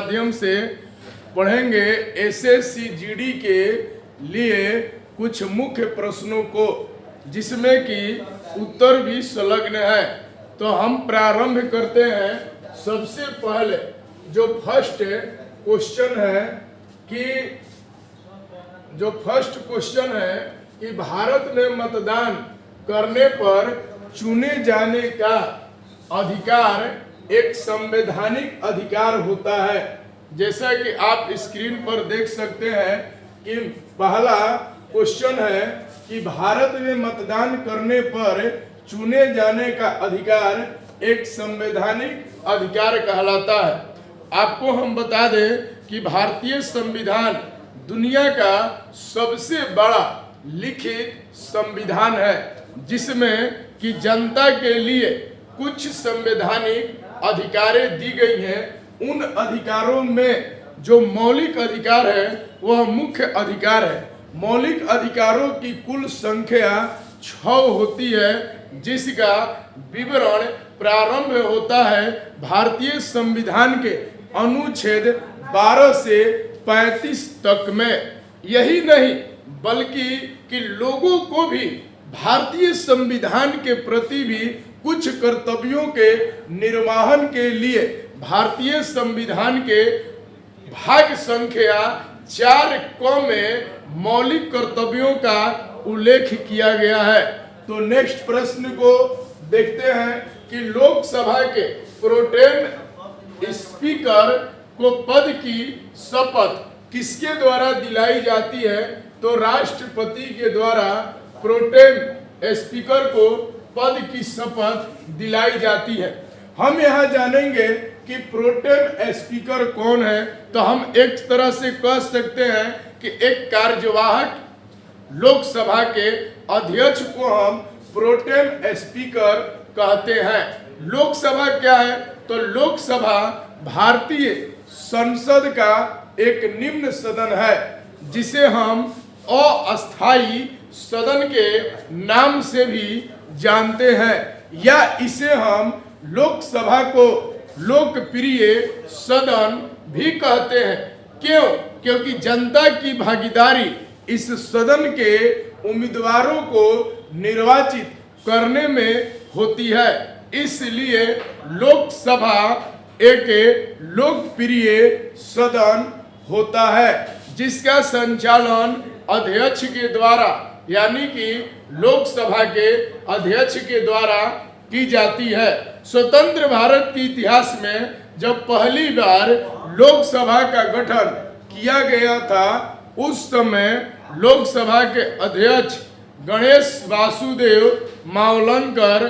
माध्यम से पढ़ेंगे एसएससी जीडी के लिए कुछ मुख्य प्रश्नों को, जिसमें कि उत्तर भी संलग्न है। तो हम प्रारंभ करते हैं। सबसे पहले जो फर्स्ट क्वेश्चन है कि भारत में मतदान करने पर चुने जाने का अधिकार एक संवैधानिक अधिकार होता है। जैसा कि आप स्क्रीन पर देख सकते हैं कि पहला क्वेश्चन है कि भारत में मतदान करने पर चुने जाने का अधिकार एक संवैधानिक अधिकार कहलाता है। आपको हम बता दें कि भारतीय संविधान दुनिया का सबसे बड़ा लिखित संविधान है, जिसमें कि जनता के लिए कुछ संवैधानिक अधिकारें दी गई हैं। उन अधिकारों में जो मौलिक अधिकार है वह मुख्य अधिकार है। मौलिक अधिकारों की कुल संख्या 6 होती है, जिसका विवरण प्रारंभ होता है भारतीय संविधान के अनुच्छेद 12 से 35 तक में। यही नहीं बल्कि कि लोगों को भी भारतीय संविधान के प्रति भी कुछ कर्तव्यों के निर्वहन के लिए भारतीय संविधान के भाग संख्या 4 क में मौलिक कर्तव्यों का उल्लेख किया गया है। तो नेक्स्ट प्रश्न को देखते हैं कि लोकसभा के प्रोटेम स्पीकर को पद की शपथ किसके द्वारा दिलाई जाती है? तो राष्ट्रपति के द्वारा प्रोटेम स्पीकर को पद की शपथ दिलाई जाती है। हम यहाँ जानेंगे कि प्रोटेम स्पीकर कौन है। तो हम एक तरह से कह सकते हैं कि एक कार्यवाहक लोकसभा के अध्यक्ष को हम प्रोटेम स्पीकर कहते हैं। लोकसभा क्या है? तो लोकसभा भारतीय संसद का एक निम्न सदन है, जिसे हम अस्थायी सदन के नाम से भी जानते हैं, या इसे हम लोकसभा को लोकप्रिय सदन भी कहते हैं। क्यों? क्योंकि जनता की भागीदारी इस सदन के उम्मीदवारों को निर्वाचित करने में होती है। इसलिए लोकसभा एक लोकप्रिय सदन होता है, जिसका संचालन अध्यक्ष के द्वारा, यानी कि लोकसभा के अध्यक्ष के द्वारा की जाती है। स्वतंत्र भारत के इतिहास में जब पहली बार लोकसभा का गठन किया गया था, उस समय लोकसभा के अध्यक्ष गणेश वासुदेव मावलंकर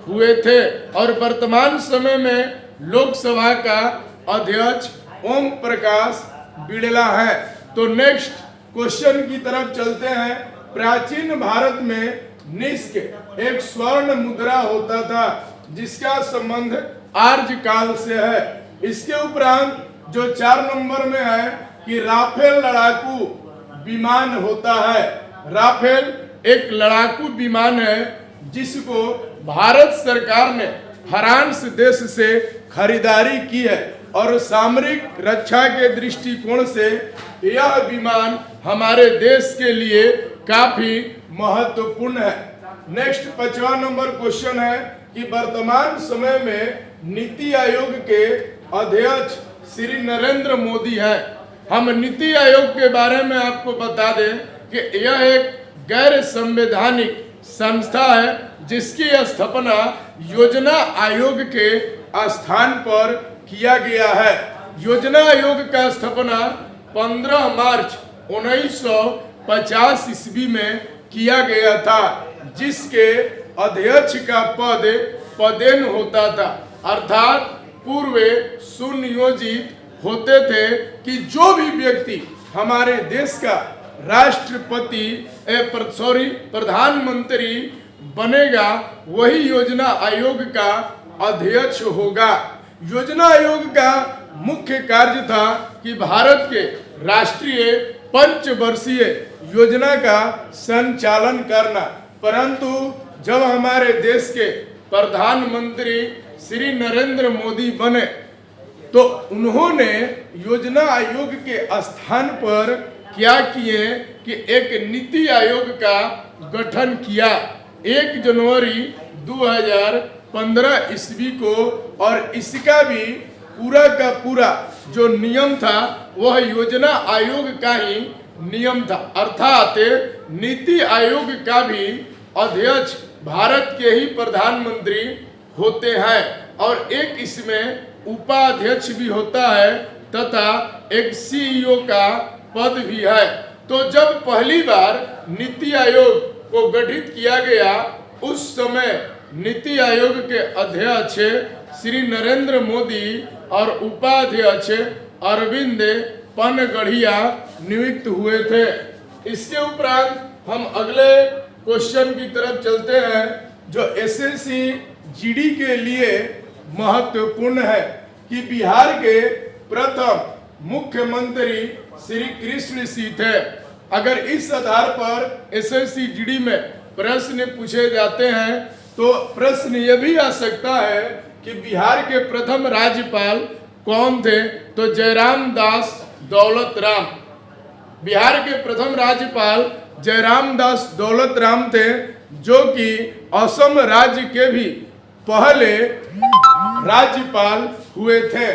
हुए थे, और वर्तमान समय में लोकसभा का अध्यक्ष ओम प्रकाश बिड़ला है। तो नेक्स्ट क्वेश्चन की तरफ चलते हैं। प्राचीन भारत में निष्क एक स्वर्ण मुद्रा होता था, जिसका संबंध आर्य काल से है। इसके उपरांत जो 4 नंबर में है कि राफेल लड़ाकू विमान होता है। राफेल एक लड़ाकू विमान है, जिसको भारत सरकार ने फ्रांस देश से खरीदारी की है, और सामरिक रक्षा के दृष्टिकोण से यह विमान हमारे देश के लिए काफी महत्वपूर्ण है। नेक्स्ट 5वां नंबर क्वेश्चन है कि वर्तमान समय में नीति आयोग के अध्यक्ष श्री नरेंद्र मोदी हैं। हम नीति आयोग के बारे में आपको बता दें कि यह एक गैर संवैधानिक संस्था है, जिसकी स्थापना योजना आयोग के स्थान पर किया गया है। योजना आयोग का स्थापना 15 मार्च 1950 ईस्वी में किया गया था, जिसके अध्यक्ष का पद पदेन होता था, अर्थात पूर्व सुनियोजित होते थे कि जो भी व्यक्ति हमारे देश का प्रधानमंत्री बनेगा, वही योजना आयोग का अध्यक्ष होगा। योजना आयोग का मुख्य कार्य था कि भारत के राष्ट्रीय पंचवर्षीय योजना का संचालन करना, परंतु जब हमारे देश के प्रधानमंत्री श्री नरेंद्र मोदी बने, तो उन्होंने योजना आयोग के स्थान पर क्या किए कि एक नीति आयोग का गठन किया 1 जनवरी 2015 ईस्वी को। और इसका भी पूरा का पूरा जो नियम था वह योजना आयोग का ही नियम था, अर्थात नीति आयोग का भी अध्यक्ष भारत के ही प्रधानमंत्री होते हैं और एक इसमें उपाध्यक्ष भी होता है तथा एक सीईओ का पद भी है। तो जब पहली बार नीति आयोग को गठित किया गया उस समय नीति आयोग के अध्यक्ष श्री नरेंद्र मोदी और उपाध्यक्ष अरविंद पनगढ़िया नियुक्त हुए थे। इसके उपरांत हम अगले क्वेश्चन की तरफ चलते हैं जो एसएससी जीडी के लिए महत्वपूर्ण है कि बिहार के प्रथम मुख्यमंत्री श्री कृष्ण सिंह थे। अगर इस आधार पर एसएससी जीडी में प्रश्न पूछे जाते हैं तो प्रश्न यह भी आ सकता है कि बिहार के प्रथम राज्यपाल कौन थे, तो जयराम दास दौलत राम। बिहार के प्रथम राज्यपाल जयराम दास दौलत राम थे जो कि असम राज्य के भी पहले राज्यपाल हुए थे।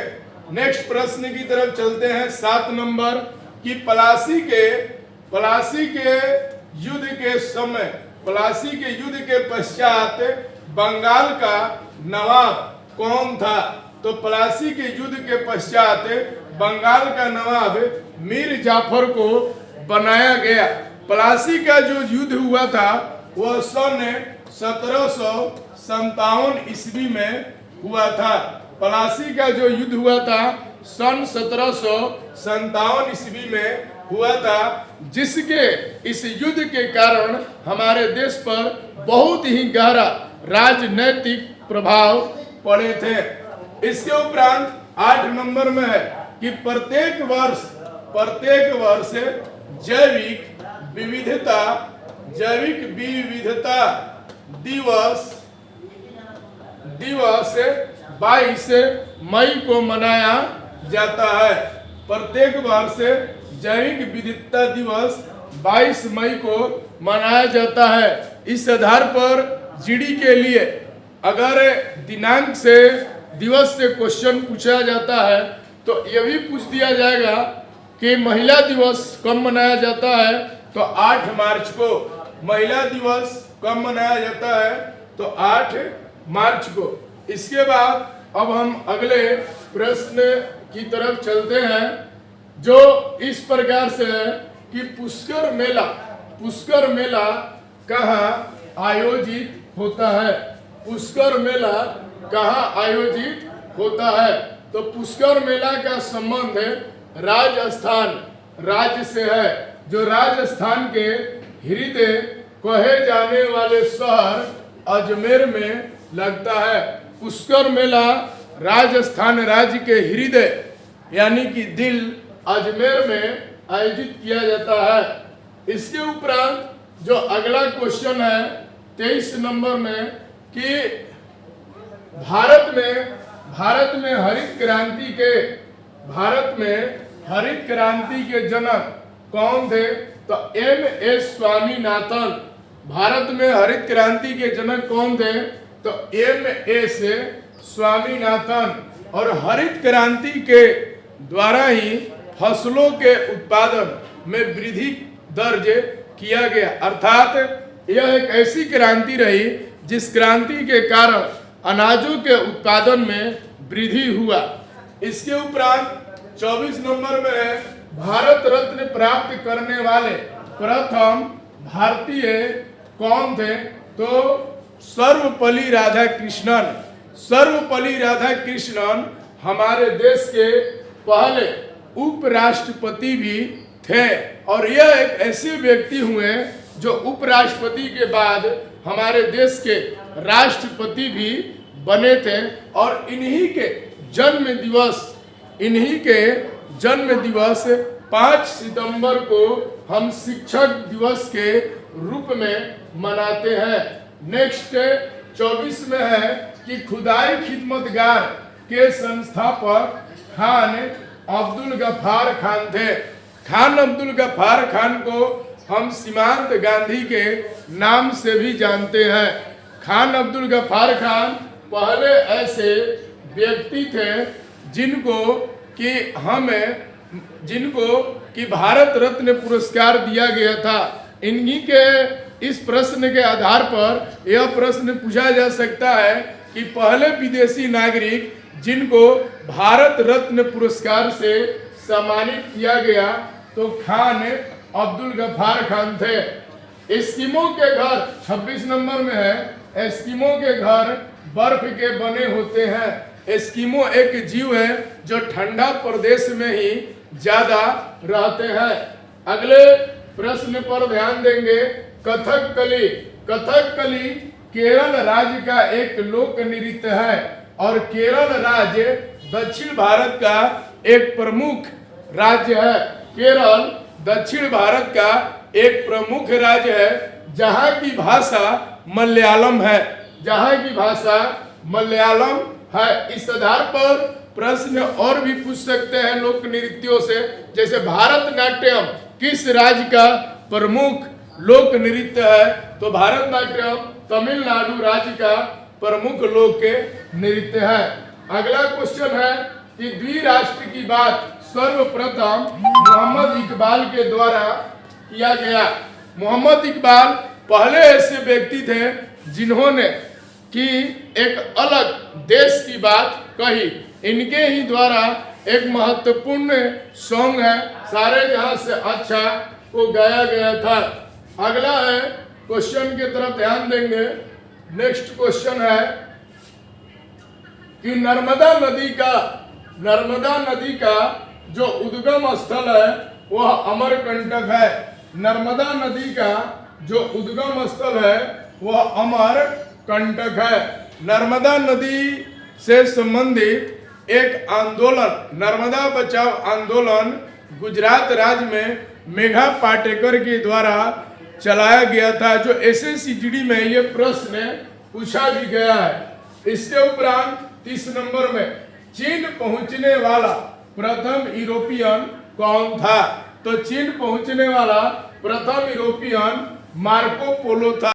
नेक्स्ट प्रश्न की तरफ चलते हैं 7 नंबर कि प्लासी के युद्ध के समय, प्लासी के युद्ध के पश्चात बंगाल का नवाब कौन था, तो प्लासी के युद्ध के पश्चात बंगाल का नवाब मीर जाफर को बनाया गया। प्लासी का जो युद्ध हुआ था वह सन 1757 ईस्वी में हुआ था। प्लासी का जो युद्ध हुआ था सन 1757 ईस्वी में हुआ था, जिसके इस युद्ध के कारण हमारे देश पर बहुत ही गहरा राजनैतिक प्रभाव पड़े थे। इसके उपरांत 8 नंबर में है कि प्रत्येक वर्ष जैविक विविधता दिवस 22 मई को मनाया जाता है। प्रत्येक वर्ष जैविक विविधता दिवस 22 मई को मनाया जाता है। इस आधार पर जीडी के लिए अगर दिनांक से दिवस से क्वेश्चन पूछा जाता है तो यह भी पूछ दिया जाएगा कि महिला दिवस कब मनाया जाता है, तो 8 मार्च को। महिला दिवस कब मनाया जाता है, तो 8 मार्च को। इसके बाद अब हम अगले प्रश्न की तरफ चलते हैं जो इस प्रकार से है कि पुष्कर मेला कहाँ आयोजित होता है। पुष्कर मेला कहाँ आयोजित होता है, तो पुष्कर मेला का संबंध राजस्थान राज्य से है, जो राजस्थान के हृदय कहे जाने वाले शहर अजमेर में लगता है। पुष्कर मेला राजस्थान राज्य के हृदय यानी कि दिल अजमेर में आयोजित किया जाता है। इसके उपरांत जो अगला क्वेश्चन है 23 नंबर में कि भारत में हरित क्रांति के जनक कौन थे, तो एम.एस. स्वामीनाथन। भारत में हरित क्रांति के जनक कौन थे, तो एम.एस. स्वामीनाथन। और हरित क्रांति के द्वारा ही फसलों के उत्पादन में वृद्धि दर्ज किया गया, अर्थात यह एक ऐसी क्रांति रही जिस क्रांति के कारण अनाजों के उत्पादन में वृद्धि हुआ। इसके उपरांत 24 नंबर में है भारत रत्न प्राप्त करने वाले प्रथम भारतीय कौन थे, तो सर्वपल्ली राधाकृष्णन हमारे देश के पहले उपराष्ट्रपति भी थे और यह एक ऐसे व्यक्ति हुए जो उपराष्ट्रपति के बाद हमारे देश के राष्ट्रपति भी बने थे। और इन्हीं के जन्म दिवस 5 सितंबर को हम शिक्षक दिवस के रूप में मनाते हैं। नेक्स्ट 24 में है कि खुदाई खिदमतगार के संस्थापक खान अब्दुल गफ्फार खान थे। खान अब्दुल गफ्फार खान को हम सीमांत गांधी के नाम से भी जानते हैं। खान अब्दुल गफ्फार खान पहले ऐसे व्यक्ति थे जिनको कि भारत रत्न पुरस्कार दिया गया था। इन्हीं के इस प्रश्न के आधार पर यह प्रश्न पूछा जा सकता है कि पहले विदेशी नागरिक जिनको भारत रत्न पुरस्कार से सम्मानित किया गया तो खान अब्दुल गफ्फार खान थे। एस्किमो के घर 26 नंबर में है। एस्किमो के घर बर्फ के बने होते हैं। एस्किमो एक जीव है जो ठंडा प्रदेश में ही ज्यादा रहते हैं। अगले प्रश्न पर ध्यान देंगे। कथकली। कथकली केरल राज्य का एक लोक नृत्य है और केरल राज्य दक्षिण भारत का एक प्रमुख राज्य है। केरल दक्षिण भारत का एक प्रमुख राज्य है जहाँ की भाषा मलयालम है। जहाँ की भाषा मलयालम है। इस आधार पर प्रश्न और भी पूछ सकते हैं लोक नृत्यों से, जैसे भारतनाट्यम किस राज्य का प्रमुख लोक नृत्य है? तो भारतनाट्यम तमिलनाडु राज्य का प्रमुख लोक नृत्य है। अगला क्वेश्चन है कि द्विराष्ट्र की बात सर्वप्रथम मोहम्मद इकबाल के द्वारा किया गया। मोहम्मद इकबाल पहले ऐसे व्यक्ति थे जिन्होंने कि एक अलग देश की बात कही। इनके ही द्वारा एक महत्वपूर्ण सॉन्ग है सारे जहां से अच्छा को गाया गया था। अगला है क्वेश्चन की तरफ ध्यान देंगे। नेक्स्ट क्वेश्चन है कि नर्मदा नदी का जो उद्गम स्थल है वह अमरकंटक है। नर्मदा नदी का जो उद्गम स्थल है वह अमरकंटक है। नर्मदा नदी से संबंधित एक आंदोलन नर्मदा बचाओ आंदोलन गुजरात राज्य में मेघा पाटेकर के द्वारा चलाया गया था, जो SSCGD में ये प्रश्न पूछा भी गया है। इसके उपरांत 30 नंबर में चीन पहुंचने वाला प्रथम यूरोपियन कौन था? तो चीन पहुंचने वाला प्रथम यूरोपियन मार्को पोलो था।